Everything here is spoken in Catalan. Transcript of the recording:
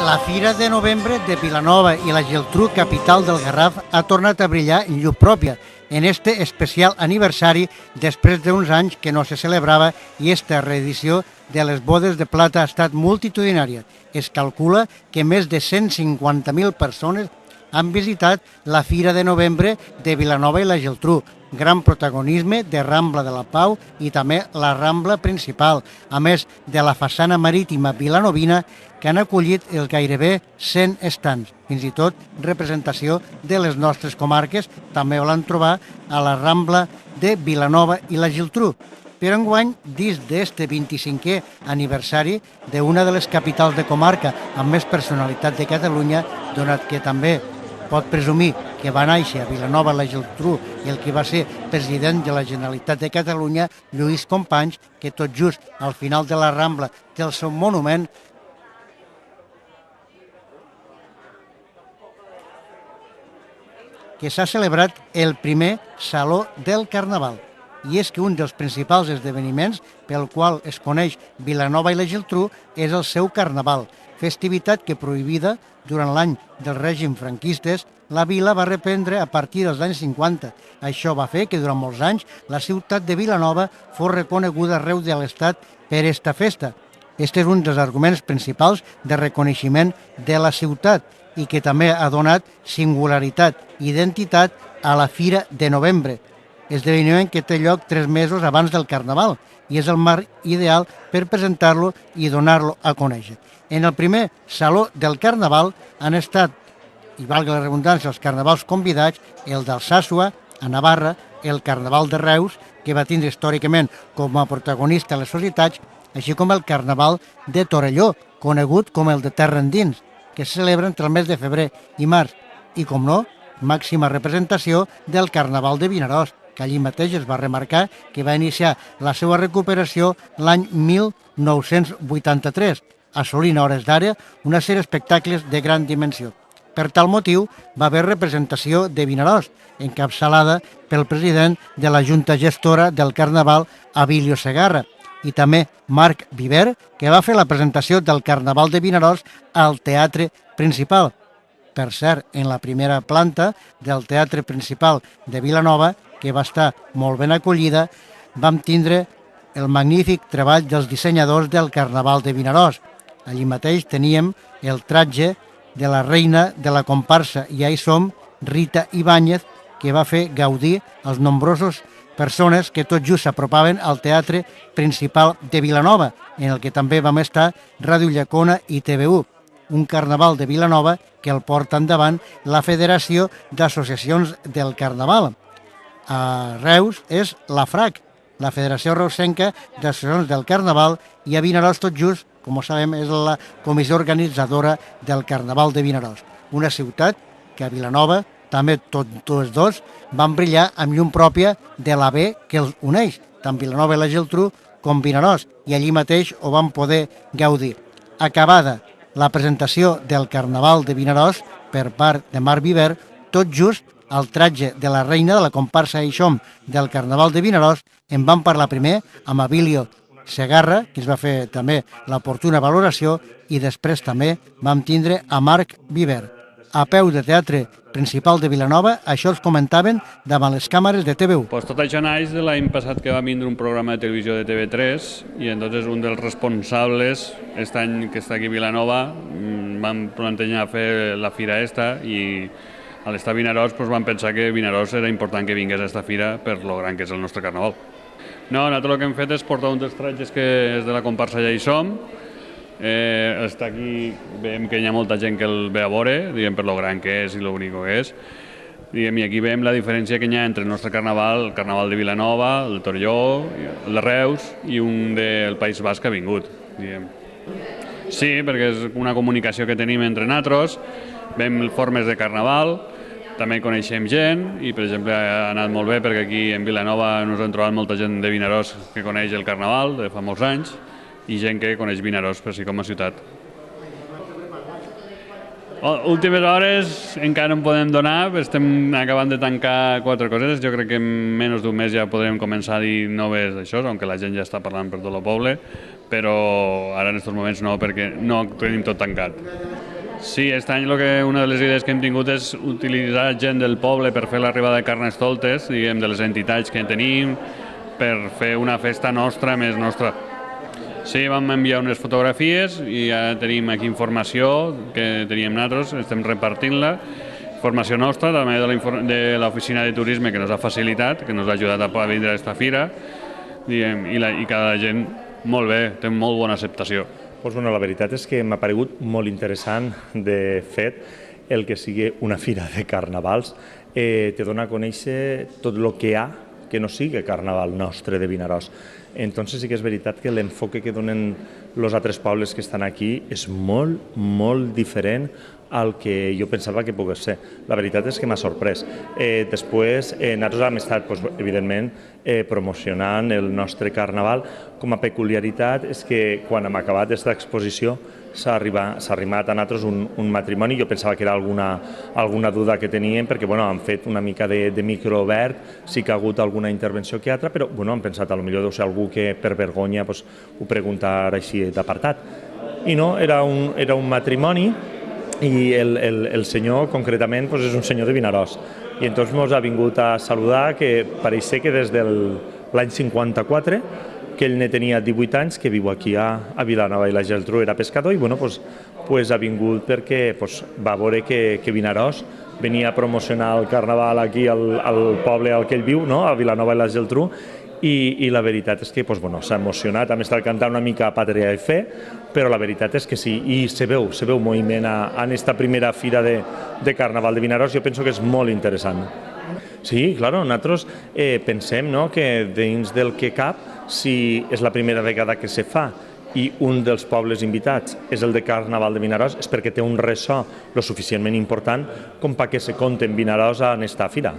La Fira de Novembre de Vilanova i la Geltrú, capital del Garraf, ha tornat a brillar en llum pròpia en este especial aniversari després d'uns anys que no se celebrava i esta reedició de les bodes de plata ha estat multitudinària. Es calcula que més de 150.000 persones han visitat la Fira de Novembre de Vilanova i la Geltrú, gran protagonisme de Rambla de la Pau i també la Rambla principal, a més de la façana marítima vilanovina que han acollit el gairebé 100 estants, fins i tot representació de les nostres comarques, també volen trobar a la Rambla de Vilanova i la Geltrú. Per enguany, dins d'este 25è aniversari d'una de les capitals de comarca amb més personalitat de Catalunya, donat que també pot presumir que va néixer a Vilanova la Geltrú i el que va ser president de la Generalitat de Catalunya, Lluís Companys, que tot just al final de la Rambla té el seu monument, que s'ha celebrat el primer Saló del Carnaval. I és que un dels principals esdeveniments pel qual es coneix Vilanova i la Geltrú és el seu Carnaval, festivitat que, prohibida durant l'any del règim franquistes, la vila va reprendre a partir dels anys 50. Això va fer que durant molts anys la ciutat de Vilanova fos reconeguda arreu de l'Estat per esta festa. Este és un dels arguments principals de reconeixement de la ciutat i que també ha donat singularitat i identitat a la Fira de Novembre, esdeveniment que té lloc 3 mesos abans del Carnaval i és el marc ideal per presentar-lo i donar-lo a conèixer. En el primer Saló del Carnaval han estat, i valga la redundància, els carnavals convidats, el d'Alsàsua, a Navarra, el Carnaval de Reus, que va tindre històricament com a protagonista les societats, així com el Carnaval de Torelló, conegut com el de Terra Endins, que se celebra entre el mes de febrer i març, i, com no, màxima representació del Carnaval de Vinaròs, que allí mateix es va remarcar que va iniciar la seva recuperació l'any 1983, assolint a hores d'ara una sèrie d'espectacles de gran dimensió. Per tal motiu, va haver representació de Vinaròs, encapçalada pel president de la Junta Gestora del Carnaval, Abilio Segarra, i també Marc Viver, que va fer la presentació del Carnaval de Vinaròs al Teatre Principal. Per cert, en la primera planta del Teatre Principal de Vilanova, que va estar molt ben acollida, vam tindre el magnífic treball dels dissenyadors del Carnaval de Vinaròs. Allí mateix teníem el tratge de la reina de la comparsa Ja hi som, Rita Ibáñez, que va fer gaudir als nombrosos persones que tot just s'apropaven al Teatre Principal de Vilanova, en el que també vam estar Ràdio Llacona i TV1, un carnaval de Vilanova que el porta endavant la Federació d'Associacions del Carnaval. A Reus és la FRAC, la Federació Reusenca d'Associacions del Carnaval, i a Vinaròs tot just, com ho sabem, és la comissió organitzadora del Carnaval de Vinaròs. Una ciutat que a Vilanova també tots dos van brillar amb llum pròpia de la B que els uneix, tant Vilanova i la Geltrú com Vinaròs, i allí mateix ho van poder gaudir. Acabada la presentació del Carnaval de Vinaròs per part de Marc Viver, tot just al tratge de la reina de la comparsa i som del Carnaval de Vinaròs en van parlar primer amb Abilio Segarra, que es va fer també l'oportuna valoració, i després també vam tindre a Marc Viver. A peu de Teatre Principal de Vilanova, això els comentaven davant les càmeres de TV1. Pues tot això naix de l'any passat que va vindre un programa de televisió de TV3 i entonces un dels responsables, aquest any que està aquí a Vilanova, van plantejar fer la fira esta i al estar a Vinaròs van pensar que Vinaròs era important que vingués a aquesta fira per lo gran que és el nostre carnaval. No, nosaltres el que hem fet és portar un dels tratges que és de la comparsa Ja hi som. Està aquí, veiem que hi ha molta gent que el ve a veure, diguem, per lo gran que és i lo bonic que és. Diguem, i aquí veiem la diferència que hi ha entre el nostre carnaval, el carnaval de Vilanova, el de Torelló, el de Reus i un del País Basc que ha vingut. Diguem. Sí, perquè és una comunicació que tenim entre nosaltres, veiem formes de carnaval, també coneixem gent i, per exemple, ha anat molt bé perquè aquí en Vilanova ens hem trobat molta gent de Vinaròs que coneix el carnaval de fa molts anys i gent que coneix Vinaròs per si com a ciutat. Últimes hores encara no podem donar, estem acabant de tancar 4 cosetes, jo crec que en menys d'un mes ja podrem començar a dir noves d'això, aunque la gent ja està parlant per tot el poble, però ara en aquests moments no, perquè no tenim tot tancat. Sí, aquest any una de les idees que hem tingut és utilitzar gent del poble per fer l'arribada de carnestoltes, diguem, de les entitats que tenim, per fer una festa nostra més nostra. Sí, vam enviar unes fotografies i ja tenim aquí informació que teníem nosaltres, estem repartint-la. Informació nostra, també de l'oficina de turisme que ens ha facilitat, que ens ha ajudat a poder vindre a aquesta fira, diguem, i cada gent molt bé, té molt bona acceptació. Doncs, la veritat és que m'ha paregut molt interessant, de fet, el que sigui una fira de carnavals. Te dona a conèixer tot el que hi ha que no sigui carnaval nostre de Vinaròs. Entonces sí que és veritat que l'enfoque que donen els altres pobles que estan aquí és molt, molt diferent al que jo pensava que pogués ser. La veritat és que m'ha sorprès. Després, nosaltres hem estat, evidentment, promocionant el nostre carnaval. Com a peculiaritat és que quan hem acabat aquesta exposició s'ha arrimat a nosaltres un matrimoni. Jo pensava que era alguna duda que teníem, perquè han fet una mica de microobert, sí que ha hagut alguna intervenció que altra, però hem pensat, potser deu ser algú que per vergonya ho pregunta així d'apartat. I no, era un matrimoni, i el senyor, concretament, és un senyor de Vinaròs. I entonces ens ha vingut a saludar, que pareix ser que des de l'any 54, que ell ne tenia 18 anys, que viu aquí a Vilanova i la Geltrú, era pescador, i ha vingut perquè va veure que Vinaròs venia a promocionar el carnaval aquí al poble al que ell viu, a Vilanova i la Geltrú, i la veritat és que s'ha emocionat, hem estat cantant una mica Pàtria i Fe, però la veritat és que sí, i se veu moviment en aquesta primera fira de Carnaval de Vinaròs. Jo penso que és molt interessant. Sí, clar, nosaltres pensem que dins del que cap, si és la primera vegada que se fa i un dels pobles invitats és el de Carnaval de Vinaròs, és perquè té un ressò lo suficientment important com perquè se compte en Vinaròs en esta fira.